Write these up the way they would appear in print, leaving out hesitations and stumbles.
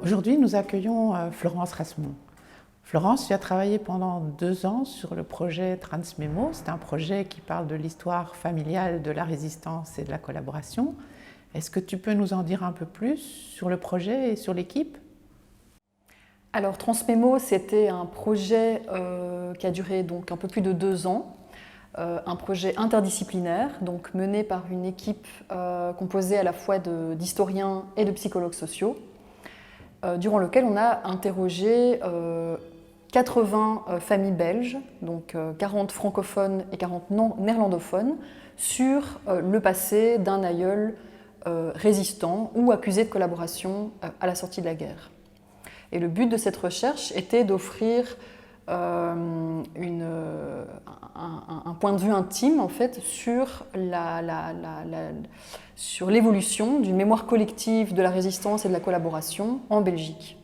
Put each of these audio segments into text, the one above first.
Aujourd'hui, nous accueillons Florence Rasmont. Florence, tu as travaillé pendant 2 ans sur le projet Transmemo. C'est un projet qui parle de l'histoire familiale, de la résistance et de la collaboration. Est-ce que tu peux nous en dire un peu plus sur le projet et sur l'équipe ? Alors Transmemo, c'était un projet qui a duré donc un peu plus de 2 ans. Un projet interdisciplinaire, donc mené par une équipe composée à la fois d'historiens et de psychologues sociaux, durant lequel on a interrogé 80 familles belges, donc 40 francophones et 40 néerlandophones, sur le passé d'un aïeul résistant ou accusé de collaboration à la sortie de la guerre. Et le but de cette recherche était d'offrir un point de vue intime en fait, sur l'évolution d'une mémoire collective de la résistance et de la collaboration en Belgique.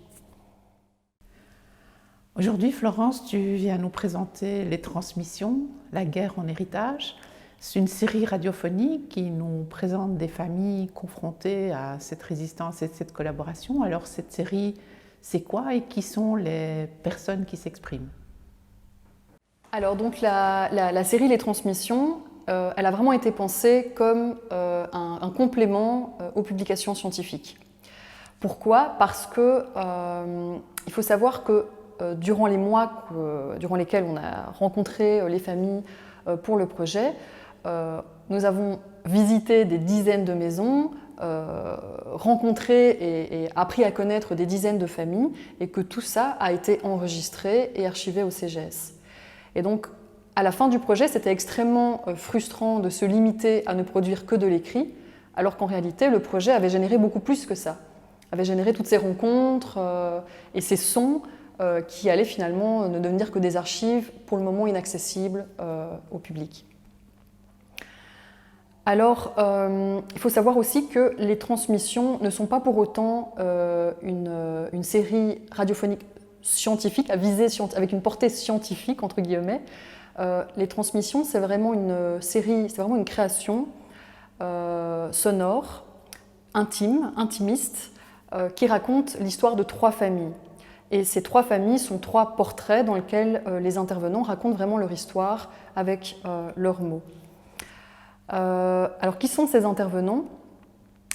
Aujourd'hui, Florence, tu viens nous présenter Les Transmissions, la guerre en héritage. C'est une série radiophonique qui nous présente des familles confrontées à cette résistance et cette collaboration. Alors cette série, c'est quoi et qui sont les personnes qui s'expriment ? Alors donc la série Les Transmissions, elle a vraiment été pensée comme un complément aux publications scientifiques. Pourquoi ? Parce que il faut savoir que durant les mois durant lesquels on a rencontré les familles pour le projet, nous avons visité des dizaines de maisons, rencontré et appris à connaître des dizaines de familles et que tout ça a été enregistré et archivé au CGS. Et donc, à la fin du projet, c'était extrêmement frustrant de se limiter à ne produire que de l'écrit, alors qu'en réalité, le projet avait généré beaucoup plus que ça. Avait généré toutes ces rencontres et ces sons qui allaient finalement ne devenir que des archives, pour le moment inaccessibles au public. Alors, il faut savoir aussi que les transmissions ne sont pas pour autant une série radiophonique scientifique, à visée avec une portée scientifique, entre guillemets. Les transmissions, c'est vraiment une série, c'est vraiment une création sonore, intime, intimiste, qui raconte l'histoire de 3 familles. Et ces 3 familles sont 3 portraits dans lesquels les intervenants racontent vraiment leur histoire avec leurs mots. Alors, qui sont ces intervenants ?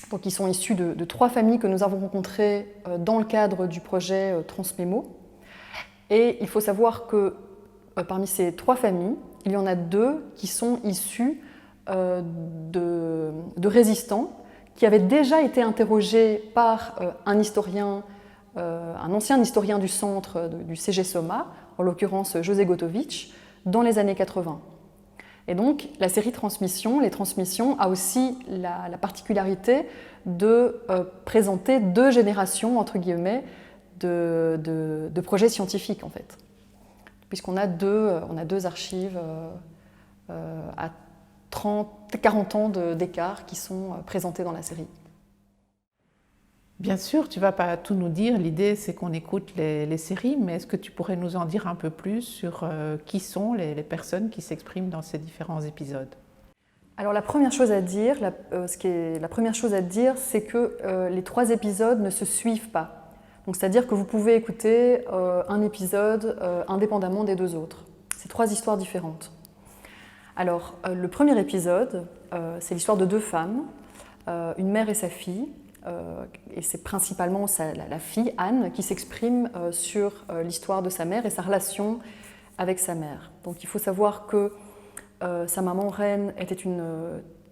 Donc, ils sont issus de 3 familles que nous avons rencontrées dans le cadre du projet Transmemo. Et il faut savoir que parmi ces 3 familles, il y en a 2 qui sont issus de résistants qui avaient déjà été interrogés par un historien, un ancien historien du centre du CG Soma, en l'occurrence José Gotovic, dans les années 80. Et donc, la série Transmissions, Les Transmissions, a aussi la particularité de présenter 2 générations, entre guillemets, de projets scientifiques, en fait. Puisqu'on a 2 archives à 40 ans d'écart qui sont présentées dans la série. Bien sûr, tu ne vas pas tout nous dire. L'idée, c'est qu'on écoute les séries, mais est-ce que tu pourrais nous en dire un peu plus sur qui sont les personnes qui s'expriment dans ces différents épisodes ? Alors la première chose à dire, c'est que les 3 épisodes ne se suivent pas. Donc c'est-à-dire que vous pouvez écouter un épisode indépendamment des 2 autres. C'est 3 histoires différentes. Alors le premier épisode, c'est l'histoire de 2 femmes, une mère et sa fille. Et c'est principalement la fille, Anne, qui s'exprime sur l'histoire de sa mère et sa relation avec sa mère. Donc il faut savoir que sa maman, Reine, était une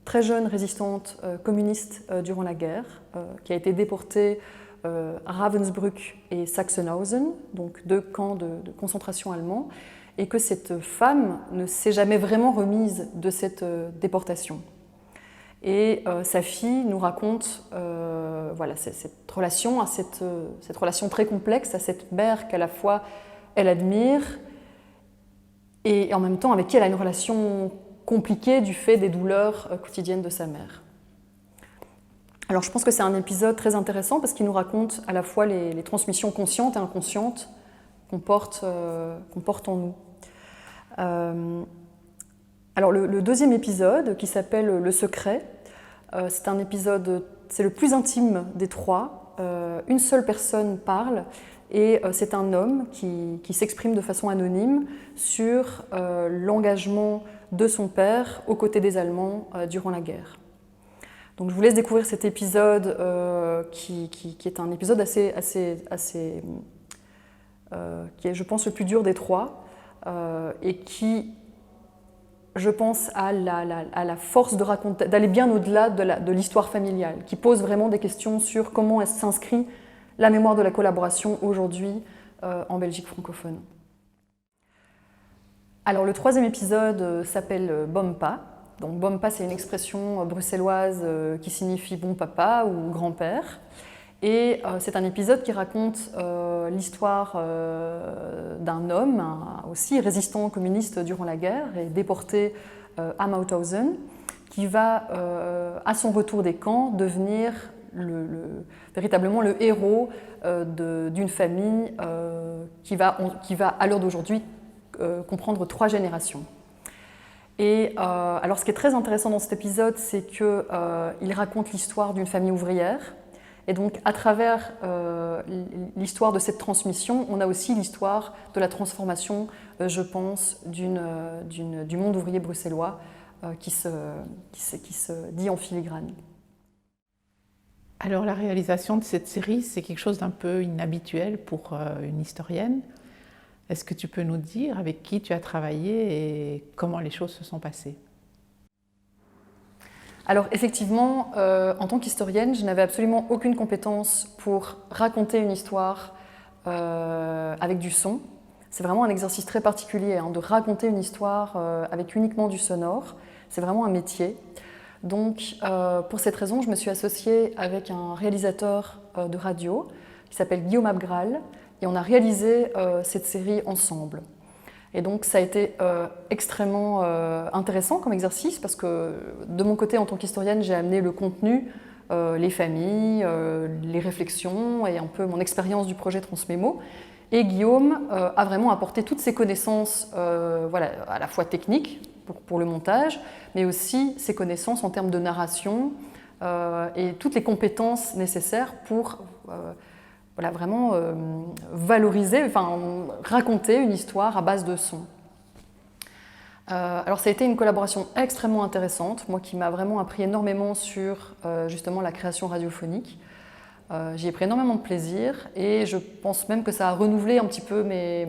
très jeune résistante communiste durant la guerre, qui a été déportée à Ravensbrück et Sachsenhausen, donc 2 camps de concentration allemands, et que cette femme ne s'est jamais vraiment remise de cette déportation. Et sa fille nous raconte voilà, cette relation très complexe à cette mère qu'à la fois elle admire et en même temps avec qui elle a une relation compliquée du fait des douleurs quotidiennes de sa mère. Alors je pense que c'est un épisode très intéressant parce qu'il nous raconte à la fois les transmissions conscientes et inconscientes qu'on porte en nous. Alors le deuxième épisode, qui s'appelle Le secret, c'est un épisode, c'est le plus intime des 3. une seule personne parle, et c'est un homme qui s'exprime de façon anonyme sur l'engagement de son père aux côtés des Allemands durant la guerre. Donc je vous laisse découvrir cet épisode qui est un épisode qui est, je pense, le plus dur des trois, et qui, je pense, a la force d'aller bien au-delà de l'histoire familiale, qui pose vraiment des questions sur comment s'inscrit la mémoire de la collaboration aujourd'hui en Belgique francophone. Alors le troisième épisode s'appelle Bompa. Donc Bompa, c'est une expression bruxelloise qui signifie bon papa ou grand-père. Et c'est un épisode qui raconte l'histoire d'un homme, aussi résistant communiste durant la guerre et déporté à Mauthausen, qui va, à son retour des camps, devenir véritablement le héros d'une famille qui va, à l'heure d'aujourd'hui, comprendre 3 générations. Et alors, ce qui est très intéressant dans cet épisode, c'est qu'il raconte l'histoire d'une famille ouvrière. Et donc, à travers l'histoire de cette transmission, on a aussi l'histoire de la transformation, je pense, du monde ouvrier bruxellois qui se dit en filigrane. Alors, la réalisation de cette série, c'est quelque chose d'un peu inhabituel pour une historienne. Est-ce que tu peux nous dire avec qui tu as travaillé et comment les choses se sont passées ? Alors effectivement, en tant qu'historienne, je n'avais absolument aucune compétence pour raconter une histoire avec du son. C'est vraiment un exercice très particulier, de raconter une histoire avec uniquement du sonore. C'est vraiment un métier. Donc pour cette raison, je me suis associée avec un réalisateur de radio qui s'appelle Guillaume Abgral, et on a réalisé cette série ensemble. Et donc ça a été extrêmement intéressant comme exercice, parce que de mon côté, en tant qu'historienne, j'ai amené le contenu, les familles, les réflexions et un peu mon expérience du projet Transmémo. Et Guillaume a vraiment apporté toutes ses connaissances, à la fois techniques pour le montage, mais aussi ses connaissances en termes de narration et toutes les compétences nécessaires pour vraiment valoriser, raconter une histoire à base de son. Alors ça a été une collaboration extrêmement intéressante, moi qui m'a vraiment appris énormément sur justement la création radiophonique. J'y ai pris énormément de plaisir et je pense même que ça a renouvelé un petit peu mes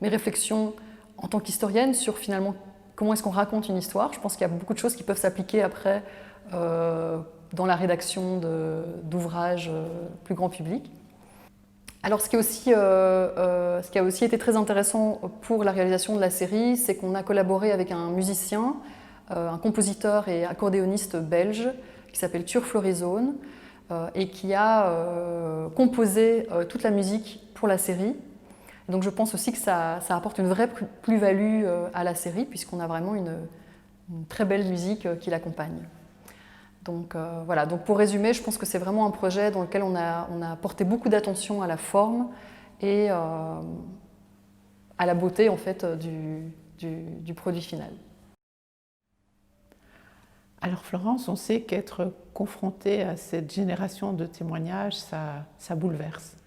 réflexions en tant qu'historienne sur finalement comment est-ce qu'on raconte une histoire. Je pense qu'il y a beaucoup de choses qui peuvent s'appliquer après dans la rédaction d'ouvrages plus grand public. Alors ce qui a aussi été très intéressant pour la réalisation de la série, c'est qu'on a collaboré avec un musicien, un compositeur et accordéoniste belge qui s'appelle Tuur Florizone et qui a composé toute la musique pour la série. Donc je pense aussi que ça apporte une vraie plus-value à la série, puisqu'on a vraiment une très belle musique qui l'accompagne. Donc voilà, donc pour résumer, je pense que c'est vraiment un projet dans lequel on a porté beaucoup d'attention à la forme et à la beauté en fait du produit final. Alors Florence, on sait qu'être confrontée à cette génération de témoignages, ça bouleverse.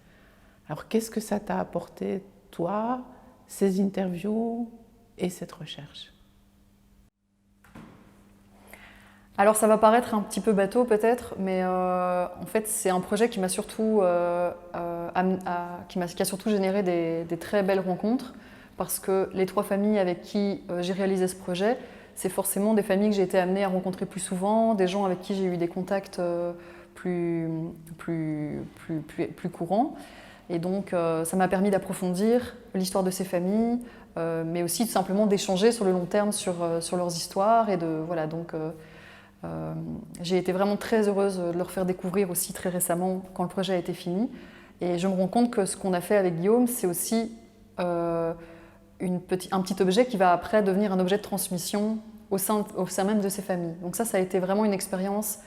Alors qu'est-ce que ça t'a apporté, toi, ces interviews et cette recherche ? Alors ça va paraître un petit peu bateau peut-être, mais en fait c'est un projet qui m'a surtout, qui a surtout généré des très belles rencontres, parce que les 3 familles avec qui j'ai réalisé ce projet, c'est forcément des familles que j'ai été amenée à rencontrer plus souvent, des gens avec qui j'ai eu des contacts plus courants. Et donc ça m'a permis d'approfondir l'histoire de ces familles, mais aussi tout simplement d'échanger sur le long terme sur leurs histoires. Et j'ai été vraiment très heureuse de leur faire découvrir aussi très récemment quand le projet a été fini. Et je me rends compte que ce qu'on a fait avec Guillaume, c'est aussi un petit objet qui va après devenir un objet de transmission au sein même de ces familles. Donc ça a été vraiment une expérience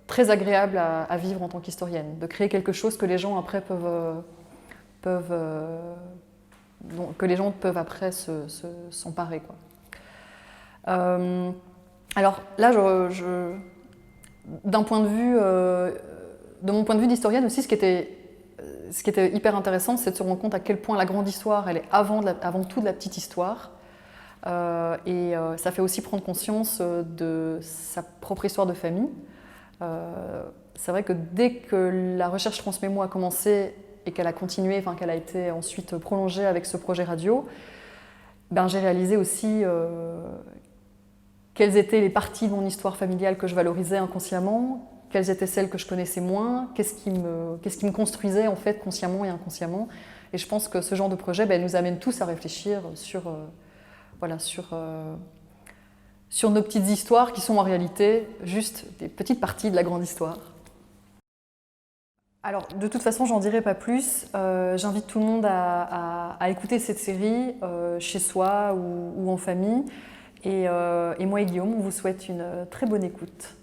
très agréable à vivre en tant qu'historienne, de créer quelque chose que les gens après peuvent après s'emparer, quoi. Alors là, d'un point de vue de mon point de vue d'historienne aussi, ce qui était hyper intéressant, c'est de se rendre compte à quel point la grande histoire, elle est avant tout de la petite histoire. Ça fait aussi prendre conscience de sa propre histoire de famille. C'est vrai que dès que la recherche Transmémo a commencé et qu'elle a continué, enfin qu'elle a été ensuite prolongée avec ce projet radio, ben, j'ai réalisé aussi quelles étaient les parties de mon histoire familiale que je valorisais inconsciemment, quelles étaient celles que je connaissais moins, qu'est-ce qui me construisait en fait consciemment et inconsciemment. Et je pense que ce genre de projet nous amène tous à réfléchir sur nos petites histoires qui sont en réalité juste des petites parties de la grande histoire. Alors, de toute façon, j'en dirai pas plus. J'invite tout le monde à écouter cette série chez soi ou en famille. Et moi et Guillaume, on vous souhaite une très bonne écoute.